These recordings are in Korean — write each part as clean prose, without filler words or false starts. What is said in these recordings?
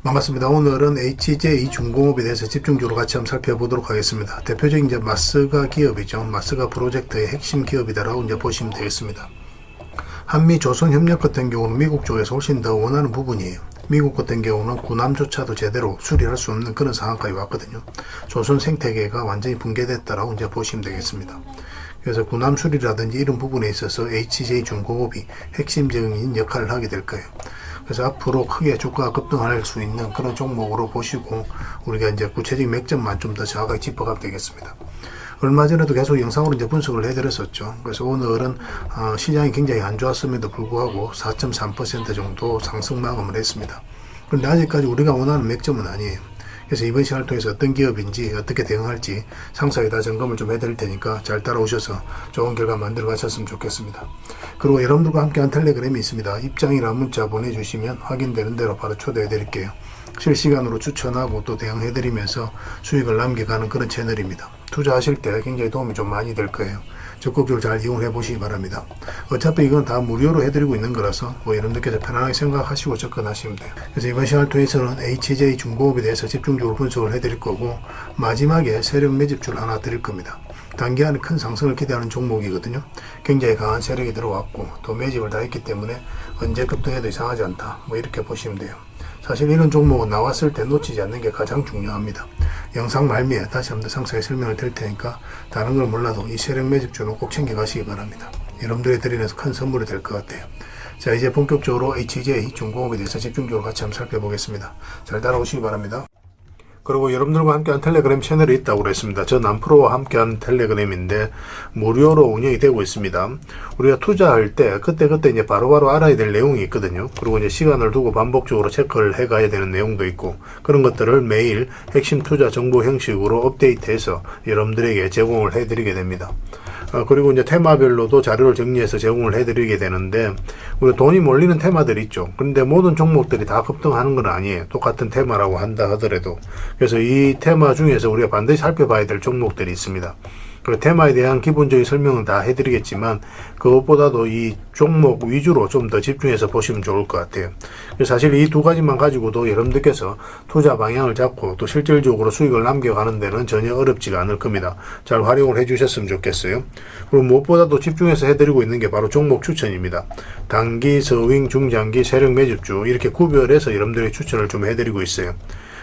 반갑습니다. 오늘은 HJ중공업에 대해서 집중적으로 같이 한번 살펴보도록 하겠습니다. 대표적인 이제 마스가 기업이죠. 마스가 프로젝트의 핵심 기업이다라고 이제 보시면 되겠습니다. 한미 조선 협력 같은 경우는 미국 쪽에서 훨씬 더 원하는 부분이에요. 미국 같은 경우는 군함조차도 제대로 수리할 수 없는 그런 상황까지 왔거든요. 조선 생태계가 완전히 붕괴됐다라고 이제 보시면 되겠습니다. 그래서 군함 수리라든지 이런 부분에 있어서 HJ중공업이 핵심적인 역할을 하게 될 거예요. 그래서 앞으로 크게 주가가 급등할 수 있는 그런 종목으로 보시고 우리가 이제 구체적인 맥점만 좀 더 정확하게 짚어가면 되겠습니다. 얼마 전에도 계속 영상으로 이제 분석을 해드렸었죠. 그래서 오늘은 시장이 굉장히 안 좋았음에도 불구하고 4.3% 정도 상승 마감을 했습니다. 그런데 아직까지 우리가 원하는 맥점은 아니에요. 그래서 이번 시간을 통해서 어떤 기업인지 어떻게 대응할지 상세하게 다 점검을 좀 해드릴 테니까 잘 따라오셔서 좋은 결과 만들어 가셨으면 좋겠습니다. 그리고 여러분들과 함께한 텔레그램이 있습니다. 입장이라는 문자 보내주시면 확인되는 대로 바로 초대해 드릴게요. 실시간으로 추천하고 또 대응해드리면서 수익을 남겨가는 그런 채널입니다. 투자하실 때 굉장히 도움이 좀 많이 될 거예요. 적극적으로 잘 이용해 보시기 바랍니다. 어차피 이건 다 무료로 해드리고 있는 거라서 여러분들께서 편안하게 생각하시고 접근하시면 돼요. 그래서 이번 시간을 통해서는 HJ중공업에 대해서 집중적으로 분석을 해드릴 거고 마지막에 세력 매집줄 하나 드릴 겁니다. 단기간에 큰 상승을 기대하는 종목이거든요. 굉장히 강한 세력이 들어왔고 또 매집을 다 했기 때문에 언제 급등해도 이상하지 않다. 이렇게 보시면 돼요. 사실 이런 종목은 나왔을 때 놓치지 않는 게 가장 중요합니다. 영상 말미에 다시 한번 더 상세히 설명을 드릴 테니까 다른 걸 몰라도 이 세력 매집주는 꼭 챙겨 가시기 바랍니다. 여러분들이 드리는 큰 선물이 될 것 같아요. 자, 이제 본격적으로 HJ중공업에 대해서 집중적으로 같이 한번 살펴보겠습니다. 잘 따라오시기 바랍니다. 그리고 여러분들과 함께한 텔레그램 채널이 있다고 그랬습니다. 저 남프로와 함께한 텔레그램인데 무료로 운영이 되고 있습니다. 우리가 투자할 때 그때그때 이제 바로바로 알아야 될 내용이 있거든요. 그리고 이제 시간을 두고 반복적으로 체크를 해 가야 되는 내용도 있고 그런 것들을 매일 핵심 투자 정보 형식으로 업데이트해서 여러분들에게 제공을 해 드리게 됩니다. 그리고 이제 테마별로도 자료를 정리해서 제공을 해드리게 되는데 우리 돈이 몰리는 테마들이 있죠. 그런데 모든 종목들이 다 급등하는 건 아니에요. 똑같은 테마라고 한다 하더라도. 그래서 이 테마 중에서 우리가 반드시 살펴봐야 될 종목들이 있습니다. 그 테마에 대한 기본적인 설명은 다 해드리겠지만 그것보다도 이 종목 위주로 좀 더 집중해서 보시면 좋을 것 같아요. 사실 이 두 가지만 가지고도 여러분들께서 투자 방향을 잡고 또 실질적으로 수익을 남겨가는 데는 전혀 어렵지가 않을 겁니다. 잘 활용을 해주셨으면 좋겠어요. 그리고 무엇보다도 집중해서 해드리고 있는 게 바로 종목 추천입니다. 단기, 서윙, 중장기, 세력 매집주 이렇게 구별해서 여러분들의 추천을 좀 해드리고 있어요.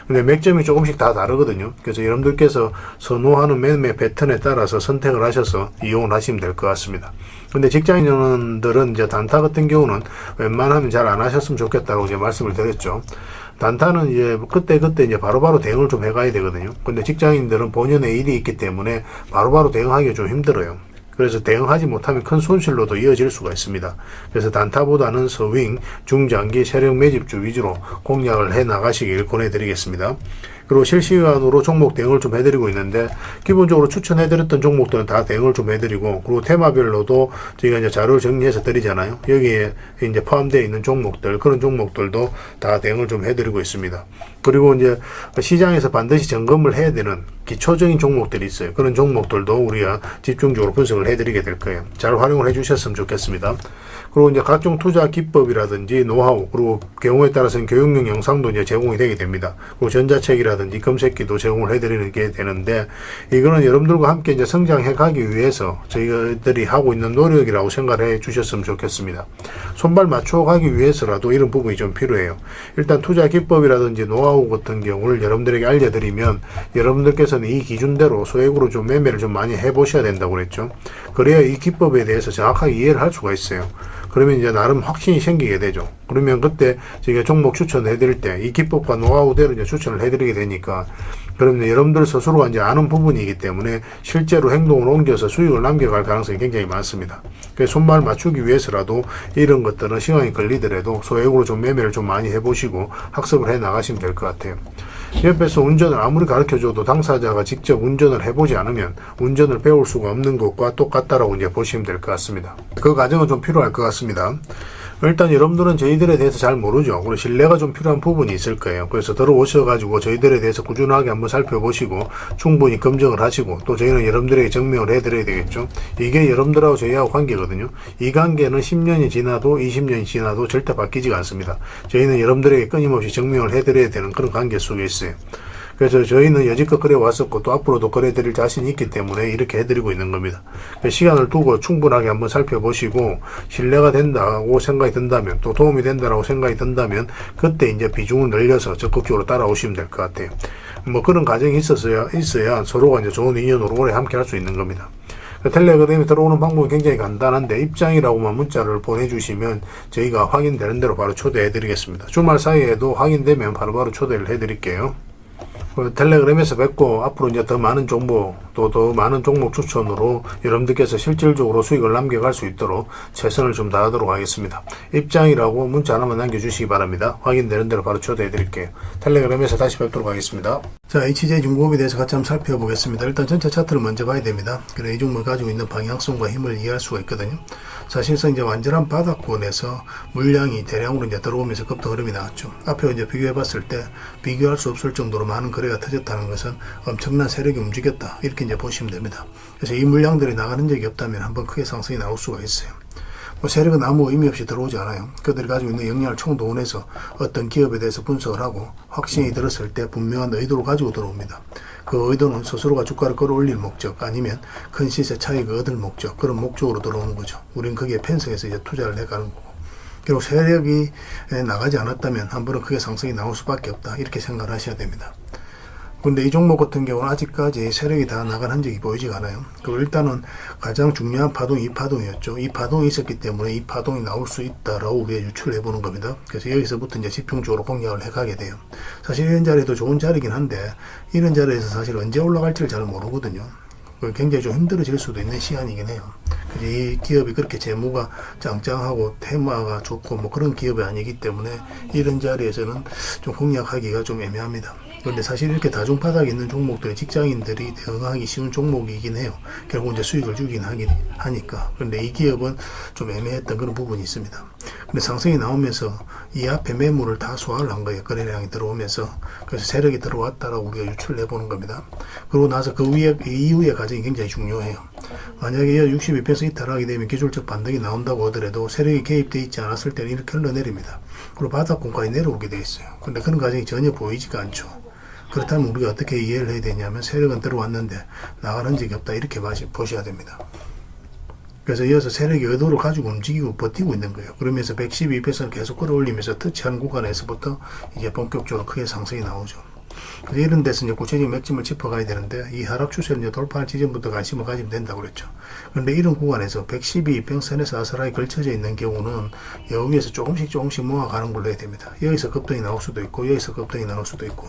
근데 맥점이 조금씩 다 다르거든요. 그래서 여러분들께서 선호하는 매매 패턴에 따라서 선택을 하셔서 이용을 하시면 될 것 같습니다. 근데 직장인들은 이제 단타 같은 경우는 웬만하면 잘 안 하셨으면 좋겠다고 이제 말씀을 드렸죠. 단타는 이제 그때 이제 바로바로 대응을 좀 해가야 되거든요. 근데 직장인들은 본연의 일이 있기 때문에 바로바로 대응하기가 좀 힘들어요. 그래서 대응하지 못하면 큰 손실로도 이어질 수가 있습니다. 그래서 단타보다는 서윙, 중장기, 세력 매집주 위주로 공략을 해 나가시길 권해드리겠습니다. 그리고 실시간으로 종목 대응을 좀 해드리고 있는데 기본적으로 추천해드렸던 종목들은 다 대응을 좀 해드리고 그리고 테마별로도 저희가 이제 자료를 정리해서 드리잖아요. 여기에 이제 포함되어 있는 종목들 그런 종목들도 다 대응을 좀 해드리고 있습니다. 그리고 이제 시장에서 반드시 점검을 해야 되는 기초적인 종목들이 있어요. 그런 종목들도 우리가 집중적으로 분석을 해드리게 될 거예요. 잘 활용을 해주셨으면 좋겠습니다. 그리고 이제 각종 투자 기법이라든지 노하우 그리고 경우에 따라서는 교육용 영상도 이제 제공이 되게 됩니다. 그리고 전자책이라든지 검색기도 제공을 해드리는 게 되는데 이거는 여러분들과 함께 이제 성장해 가기 위해서 저희들이 하고 있는 노력이라고 생각해 주셨으면 좋겠습니다. 손발 맞춰 가기 위해서라도 이런 부분이 좀 필요해요. 일단 투자 기법이라든지 노하우 같은 경우를 여러분들에게 알려드리면 여러분들께서는 이 기준대로 소액으로 좀 매매를 좀 많이 해보셔야 된다고 그랬죠. 그래야 이 기법에 대해서 정확하게 이해를 할 수가 있어요. 그러면 이제 나름 확신이 생기게 되죠. 그러면 그때 저희가 종목 추천해 드릴 때 이 기법과 노하우대로 이제 추천을 해 드리게 되니까 그러면 여러분들 스스로가 이제 아는 부분이기 때문에 실제로 행동을 옮겨서 수익을 남겨갈 가능성이 굉장히 많습니다. 그래서 손발 맞추기 위해서라도 이런 것들은 시간이 걸리더라도 소액으로 좀 매매를 좀 많이 해보시고 학습을 해 나가시면 될 것 같아요. 옆에서 운전을 아무리 가르쳐줘도 당사자가 직접 운전을 해보지 않으면 운전을 배울 수가 없는 것과 똑같다라고 이제 보시면 될 것 같습니다. 그 과정은 좀 필요할 것 같습니다. 일단 여러분들은 저희들에 대해서 잘 모르죠. 그리고 신뢰가 좀 필요한 부분이 있을 거예요. 그래서 들어오셔가지고 저희들에 대해서 꾸준하게 한번 살펴보시고 충분히 검증을 하시고, 또 저희는 여러분들에게 증명을 해드려야 되겠죠. 이게 여러분들하고 저희하고 관계거든요. 이 관계는 10년이 지나도 20년이 지나도 절대 바뀌지가 않습니다. 저희는 여러분들에게 끊임없이 증명을 해드려야 되는 그런 관계 속에 있어요. 그래서 저희는 여지껏 그래 왔었고 또 앞으로도 그래 드릴 자신이 있기 때문에 이렇게 해드리고 있는 겁니다. 시간을 두고 충분하게 한번 살펴보시고 신뢰가 된다고 생각이 든다면, 또 도움이 된다고 생각이 든다면 그때 이제 비중을 늘려서 적극적으로 따라오시면 될 것 같아요. 뭐 그런 과정이 있어야 서로가 이제 좋은 인연으로 오래 함께 할 수 있는 겁니다. 텔레그램에 들어오는 방법은 굉장히 간단한데, 입장이라고만 문자를 보내주시면 저희가 확인되는 대로 바로 초대해 드리겠습니다. 주말 사이에도 확인되면 바로바로 초대를 해 드릴게요. 텔레그램에서 뵙고, 앞으로 이제 더 많은 정보, 또 더 많은 종목 추천으로 여러분들께서 실질적으로 수익을 남겨갈 수 있도록 최선을 좀 다하도록 하겠습니다. 입장이라고 문자 하나만 남겨주시기 바랍니다. 확인되는 대로 바로 초대해 드릴게요. 텔레그램에서 다시 뵙도록 하겠습니다. 자, HJ중공업에 대해서 같이 한번 살펴보겠습니다. 일단 전체 차트를 먼저 봐야 됩니다. 그래 이 종목이 가지고 있는 방향성과 힘을 이해할 수가 있거든요. 사실상 이제 완전한 바닥권에서 물량이 대량으로 이제 들어오면서 급등 흐름이 나왔죠. 앞에 이제 비교해 봤을 때 비교할 수 없을 정도로 많은 거래가 터졌다는 것은 엄청난 세력이 움직였다, 이렇게 이제 보시면 됩니다. 그래서 이 물량들이 나가는 적이 없다면 한번 크게 상승이 나올 수가 있어요. 뭐 세력은 아무 의미 없이 들어오지 않아요. 그들이 가지고 있는 역량을 총동원해서 어떤 기업에 대해서 분석을 하고 확신이 들었을 때 분명한 의도를 가지고 들어옵니다. 그 의도는 스스로가 주가를 끌어올릴 목적, 아니면 큰 시세 차익을 얻을 목적, 그런 목적으로 들어오는 거죠. 우린 거기에 편성해서 이제 투자를 해가는 거고, 결국 세력이 나가지 않았다면 한 번은 크게 상승이 나올 수밖에 없다, 이렇게 생각을 하셔야 됩니다. 근데 이 종목 같은 경우는 아직까지 세력이 다 나간 흔적이 보이지가 않아요. 그리고 일단은 가장 중요한 파동이 이 파동이었죠. 이 파동이 있었기 때문에 이 파동이 나올 수 있다라고 우리가 유추를 해보는 겁니다. 그래서 여기서부터 이제 집중적으로 공략을 해가게 돼요. 사실 이런 자리도 좋은 자리긴 한데, 이런 자리에서 사실 언제 올라갈지를 잘 모르거든요. 굉장히 좀 힘들어질 수도 있는 시간이긴 해요. 이 기업이 그렇게 재무가 짱짱하고 테마가 좋고 뭐 그런 기업이 아니기 때문에 이런 자리에서는 좀 공략하기가 좀 애매합니다. 그런데 사실 이렇게 다중바닥에 있는 종목들이 직장인들이 대응하기 쉬운 종목이긴 해요. 결국 이제 수익을 주긴 하니까. 그런데 이 기업은 좀 애매했던 그런 부분이 있습니다. 근데 상승이 나오면서 이 앞에 매물을 다 소화를 한 거예요. 거래량이 들어오면서. 그래서 세력이 들어왔다라고 우리가 유출을 해보는 겁니다. 그러고 나서 그 이후의 과정이 굉장히 중요해요. 만약에 62편에서 이탈하게 되면 기술적 반등이 나온다고 하더라도 세력이 개입되어 있지 않았을 때는 이렇게 흘러내립니다. 그리고 바닥권까지 내려오게 되어 있어요. 근데 그런 과정이 전혀 보이지가 않죠. 그렇다면 우리가 어떻게 이해를 해야 되냐면, 세력은 들어왔는데 나가는 적이 없다, 이렇게 보셔야 됩니다. 그래서 이어서 세력이 의도를 가지고 움직이고 버티고 있는 거예요. 그러면서 112편을 계속 끌어올리면서 터치하는 구간에서부터 이제 본격적으로 크게 상승이 나오죠. 그래서 이런 데서 이제 구체적인 맥점을 짚어가야 되는데, 이 하락 추세를 이제 돌파할 지점부터 관심을 가지면 된다고 그랬죠. 그런데 이런 구간에서 112평선에서 아슬하게 걸쳐져 있는 경우는 여기에서 조금씩 모아가는 걸로 해야 됩니다. 여기서 급등이 나올 수도 있고 여기서 급등이 나올 수도 있고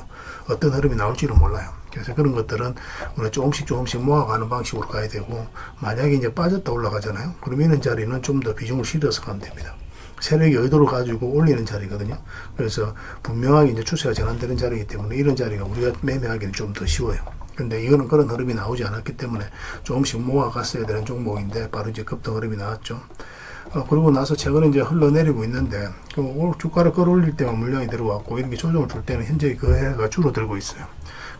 어떤 흐름이 나올지는 몰라요. 그래서 그런 것들은 우리가 조금씩 모아가는 방식으로 가야 되고, 만약에 이제 빠졌다 올라가잖아요. 그럼 이런 자리는 좀 더 비중을 실어서 가면 됩니다. 세력의 의도를 가지고 올리는 자리거든요. 그래서 분명하게 이제 추세가 전환되는 자리이기 때문에 이런 자리가 우리가 매매하기는 좀 더 쉬워요. 근데 이거는 그런 흐름이 나오지 않았기 때문에 조금씩 모아갔어야 되는 종목인데 바로 이제 급등 흐름이 나왔죠. 그러고 나서 최근에 이제 흘러내리고 있는데, 주가를 끌어올릴 때만 물량이 들어왔고 이렇게 조정을 줄 때는 현재 그 해가 줄어들고 있어요.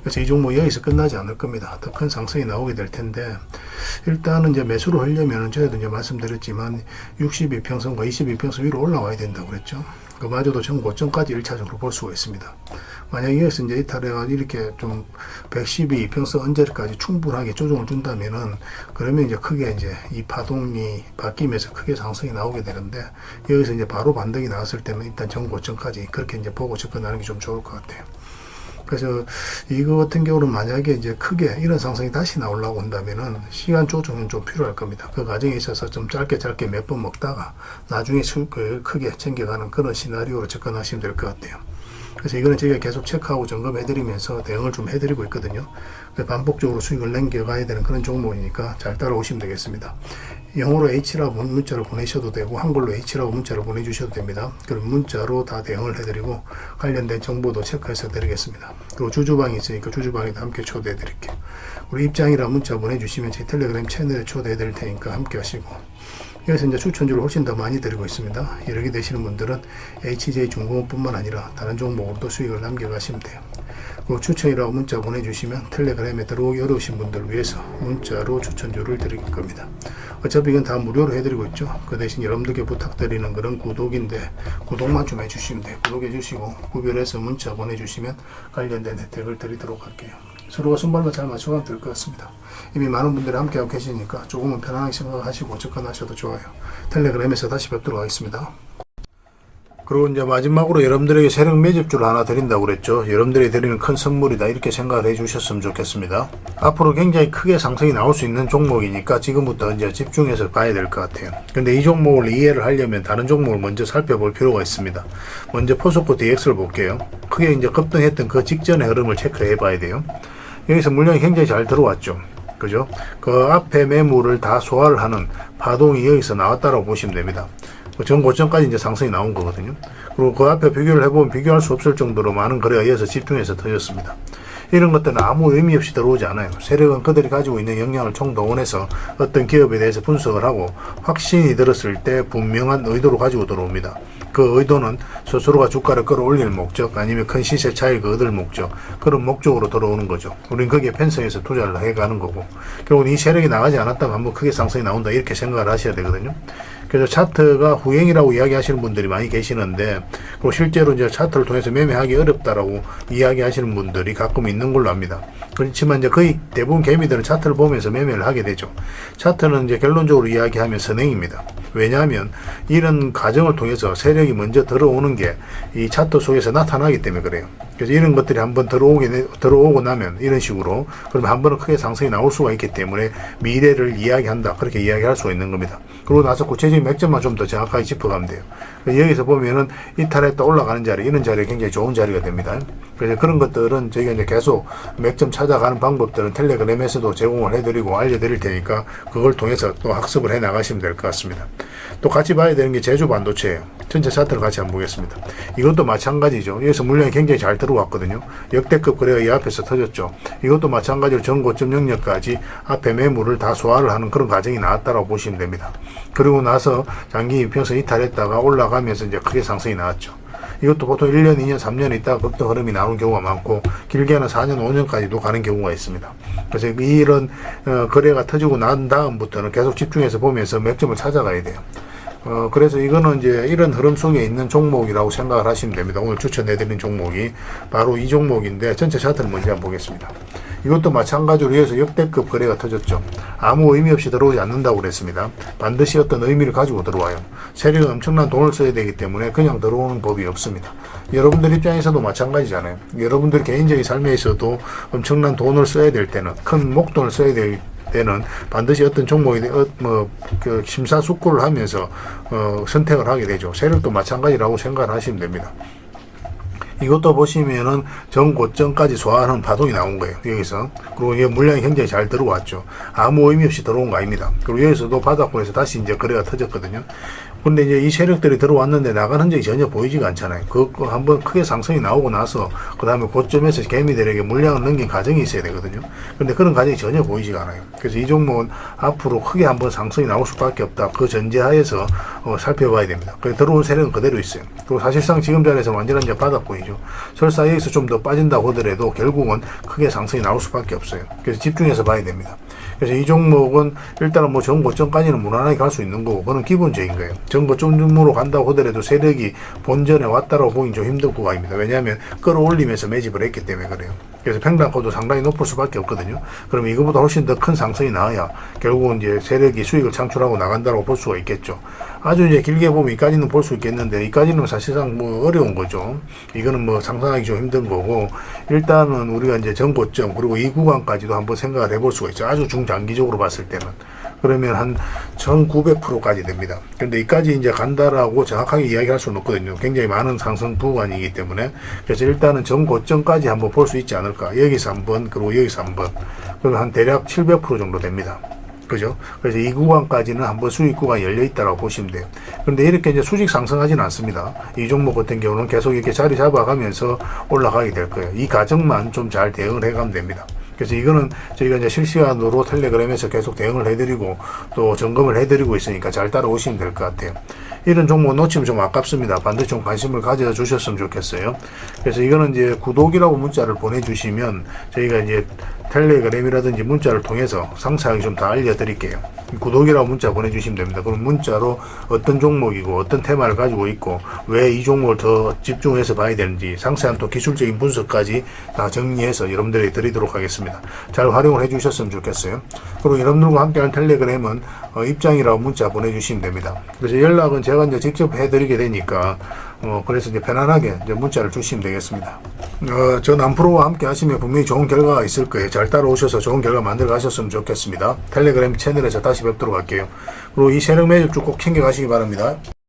그래서 이 종목 여기서 끝나지 않을 겁니다. 더 큰 상승이 나오게 될 텐데, 일단은 이제 매수를 하려면 저희도 이제 말씀드렸지만 62평선과 22평선 위로 올라와야 된다고 그랬죠. 그마저도 전 고점까지 1차적으로 볼 수가 있습니다. 만약에 여기서 이제 이탈해가지고 이렇게 좀 112평선 언저리까지 충분하게 조정을 준다면은, 그러면 이제 크게 이제 이 파동이 바뀌면서 크게 상승이 나오게 되는데, 여기서 이제 바로 반등이 나왔을 때는 일단 전 고점까지 그렇게 이제 보고 접근하는 게 좀 좋을 것 같아요. 그래서 이거 같은 경우는 만약에 이제 크게 이런 상승이 다시 나오려고 한다면은 시간 조정은 좀 필요할 겁니다. 그 과정에 있어서 좀 짧게 몇 번 먹다가 나중에 수익을 크게 챙겨가는 그런 시나리오로 접근하시면 될 것 같아요. 그래서 이거는 저희가 계속 체크하고 점검해드리면서 대응을 좀 해드리고 있거든요. 반복적으로 수익을 남겨가야 되는 그런 종목이니까 잘 따라오시면 되겠습니다. 영어로 H라고 문자를 보내셔도 되고 한글로 H라고 문자를 보내주셔도 됩니다. 그럼 문자로 다 대응을 해드리고 관련된 정보도 체크해서 드리겠습니다. 그리고 주주방이 있으니까 주주방에도 함께 초대해 드릴게요. 우리 입장이라 문자 보내주시면 제 텔레그램 채널에 초대해 드릴 테니까 함께 하시고, 여기서 이제 추천주를 훨씬 더 많이 드리고 있습니다. 여러 개 되시는 분들은 HJ중공업뿐만 아니라 다른 종목으로도 수익을 남겨가시면 돼요. 그리고 추천이라고 문자 보내주시면 텔레그램에 들어오기 어려우신 분들을 위해서 문자로 추천주를 드릴 겁니다. 어차피 이건 다 무료로 해드리고 있죠. 그 대신 여러분들께 부탁드리는 그런 구독인데 구독만 좀 해주시면 돼요. 구독해 주시고 구별해서 문자 보내주시면 관련된 혜택을 드리도록 할게요. 서로가 순발로 잘 맞춰가면 될 것 같습니다. 이미 많은 분들이 함께하고 계시니까 조금은 편안하게 생각하시고 접근하셔도 좋아요. 텔레그램에서 다시 뵙도록 하겠습니다. 그리고 이제 마지막으로 여러분들에게 세력 매집주를 하나 드린다고 그랬죠. 여러분들이 드리는 큰 선물이다 이렇게 생각을 해 주셨으면 좋겠습니다. 앞으로 굉장히 크게 상승이 나올 수 있는 종목이니까 지금부터 이제 집중해서 봐야 될 것 같아요. 근데 이 종목을 이해를 하려면 다른 종목을 먼저 살펴볼 필요가 있습니다. 먼저 포스코 DX를 볼게요. 크게 이제 급등했던 그 직전의 흐름을 체크해 봐야 돼요. 여기서 물량이 굉장히 잘 들어왔죠. 그죠? 그 앞에 매물을 다 소화를 하는 파동이 여기서 나왔다고 보시면 됩니다. 전 고점까지 이제 상승이 나온 거거든요. 그리고 그 앞에 비교를 해보면 비교할 수 없을 정도로 많은 거래가 이어서 집중해서 터졌습니다. 이런 것들은 아무 의미 없이 들어오지 않아요. 세력은 그들이 가지고 있는 역량을 총동원해서 어떤 기업에 대해서 분석을 하고 확신이 들었을 때 분명한 의도로 가지고 들어옵니다. 그 의도는 스스로가 주가를 끌어올릴 목적 아니면 큰 시세 차익을 얻을 목적 그런 목적으로 들어오는 거죠. 우리는 거기에 편성해서 투자를 해가는 거고 결국은 이 세력이 나가지 않았다면 한번 크게 상승이 나온다 이렇게 생각을 하셔야 되거든요. 그래서 차트가 후행이라고 이야기하시는 분들이 많이 계시는데 그리고 실제로 이제 차트를 통해서 매매하기 어렵다라고 이야기하시는 분들이 가끔 있는 걸로 압니다. 그렇지만 이제 거의 대부분 개미들은 차트를 보면서 매매를 하게 되죠. 차트는 이제 결론적으로 이야기하면 선행입니다. 왜냐하면 이런 과정을 통해서 세력이 먼저 들어오는 게 이 차트 속에서 나타나기 때문에 그래요. 그래서 이런 것들이 한번 들어오고 나면 이런 식으로 그러면 한 번은 크게 상승이 나올 수가 있기 때문에 미래를 이야기한다 그렇게 이야기할 수가 있는 겁니다. 그러고 나서 구체적인 맥점만 좀 더 정확하게 짚어가면 돼요. 여기서 보면은 이탈했다 올라가는 자리 이런 자리가 굉장히 좋은 자리가 됩니다. 그래서 그런 것들은 저희가 이제 계속 맥점 찾아가는 방법들은 텔레그램에서도 제공을 해드리고 알려드릴 테니까 그걸 통해서 또 학습을 해 나가시면 될 것 같습니다. 또 같이 봐야 되는 게 제주 반도체예요. 전체 차트를 같이 한번 보겠습니다. 이것도 마찬가지죠. 여기서 물량이 굉장히 잘 들어왔거든요. 역대급 거래가 이 앞에서 터졌죠. 이것도 마찬가지로 전 고점 영역까지 앞에 매물을 다 소화를 하는 그런 과정이 나왔다고 보시면 됩니다. 그리고 나서 장기 이평선 이탈했다가 올라가면서 이제 크게 상승이 나왔죠. 이것도 보통 1년, 2년, 3년 있다가 급등 흐름이 나오는 경우가 많고 길게는 4년, 5년까지도 가는 경우가 있습니다. 그래서 이런 거래가 터지고 난 다음부터는 계속 집중해서 보면서 맥점을 찾아가야 돼요. 그래서 이거는 이제 이런 흐름 속에 있는 종목이라고 생각을 하시면 됩니다. 오늘 추천해드린 종목이 바로 이 종목인데 전체 차트를 먼저 한번 보겠습니다. 이것도 마찬가지로 해서 역대급 거래가 터졌죠. 아무 의미 없이 들어오지 않는다고 그랬습니다. 반드시 어떤 의미를 가지고 들어와요. 세력은 엄청난 돈을 써야 되기 때문에 그냥 들어오는 법이 없습니다. 여러분들 입장에서도 마찬가지잖아요. 여러분들 개인적인 삶에 있어도 엄청난 돈을 써야 될 때는 큰 목돈을 써야 될 때는 반드시 어떤 종목에 그 심사숙고를 하면서 선택을 하게 되죠. 세력도 마찬가지라고 생각을 하시면 됩니다. 이것도 보시면은 전 고점까지 소화하는 파동이 나온 거예요. 여기서. 그리고 이게 물량이 굉장히 잘 들어왔죠. 아무 의미 없이 들어온 거 아닙니다. 그리고 여기서도 바닥권에서 다시 이제 거래가 터졌거든요. 근데 이제 이 세력들이 들어왔는데 나간 흔적이 전혀 보이지가 않잖아요. 그거 한번 크게 상승이 나오고 나서 그 다음에 고점에서 개미들에게 물량을 넘긴 과정이 있어야 되거든요. 근데 그런 과정이 전혀 보이지가 않아요. 그래서 이 종목은 앞으로 크게 한번 상승이 나올 수밖에 없다. 그 전제하에서 살펴봐야 됩니다. 그래서 들어온 세력은 그대로 있어요. 그리고 사실상 지금 자리에서 완전한 이제 바닥권이죠. 설사 여기서 좀 더 빠진다고 하더라도 결국은 크게 상승이 나올 수밖에 없어요. 그래서 집중해서 봐야 됩니다. 그래서 이 종목은 일단은 뭐 전고점까지는 무난하게 갈 수 있는 거고 그건 기본적인 거예요. 전고점으로 간다고 하더라도 세력이 본전에 왔다라고 보긴 좀 힘든 구간입니다. 왜냐하면 끌어올리면서 매집을 했기 때문에 그래요. 그래서 평단가도 상당히 높을 수밖에 없거든요. 그러면 이거보다 훨씬 더 큰 상승이 나와야 결국은 이제 세력이 수익을 창출하고 나간다고 볼 수가 있겠죠. 아주 이제 길게 보면 이까지는 볼 수 있겠는데 이까지는 사실상 뭐 어려운 거죠. 이거는 뭐 상상하기 좀 힘든 거고 일단은 우리가 이제 전고점 그리고 이 구간까지도 한번 생각을 해볼 수가 있죠. 아주 중장기적으로 봤을 때는. 그러면 한 1900%까지 됩니다. 근데 이까지 이제 간다라고 정확하게 이야기할 수는 없거든요. 굉장히 많은 상승 구간이기 때문에. 그래서 일단은 전고점까지 한번 볼 수 있지 않을까. 여기서 한번, 그리고 여기서 한번. 그러면 한 대략 700% 정도 됩니다. 그죠? 그래서 이 구간까지는 한번 수익 구간이 열려 있다고 보시면 돼요. 그런데 이렇게 이제 수직 상승하지는 않습니다. 이 종목 같은 경우는 계속 이렇게 자리 잡아가면서 올라가게 될 거예요. 이 과정만 좀 잘 대응을 해가면 됩니다. 그래서 이거는 저희가 이제 실시간으로 텔레그램에서 계속 대응을 해드리고 또 점검을 해드리고 있으니까 잘 따라오시면 될 것 같아요. 이런 종목 놓치면 좀 아깝습니다. 반드시 좀 관심을 가져 주셨으면 좋겠어요. 그래서 이거는 이제 구독이라고 문자를 보내주시면 저희가 이제 텔레그램이라든지 문자를 통해서 상세하게 좀 다 알려드릴게요. 구독이라고 문자 보내주시면 됩니다. 그럼 문자로 어떤 종목이고 어떤 테마를 가지고 있고 왜 이 종목을 더 집중해서 봐야 되는지 상세한 또 기술적인 분석까지 다 정리해서 여러분들에게 드리도록 하겠습니다. 잘 활용을 해주셨으면 좋겠어요. 그리고 여러분들과 함께하는 텔레그램은 입장이라고 문자 보내주시면 됩니다. 그래서 연락은 제가 이제 직접 해드리게 되니까 그래서 이제 편안하게 이제 문자를 주시면 되겠습니다. 저 남프로와 함께 하시면 분명히 좋은 결과가 있을 거예요. 잘 따라오셔서 좋은 결과 만들어 가셨으면 좋겠습니다. 텔레그램 채널에서 다시 뵙도록 할게요. 그리고 이 새벽 매주 꼭 챙겨 가시기 바랍니다.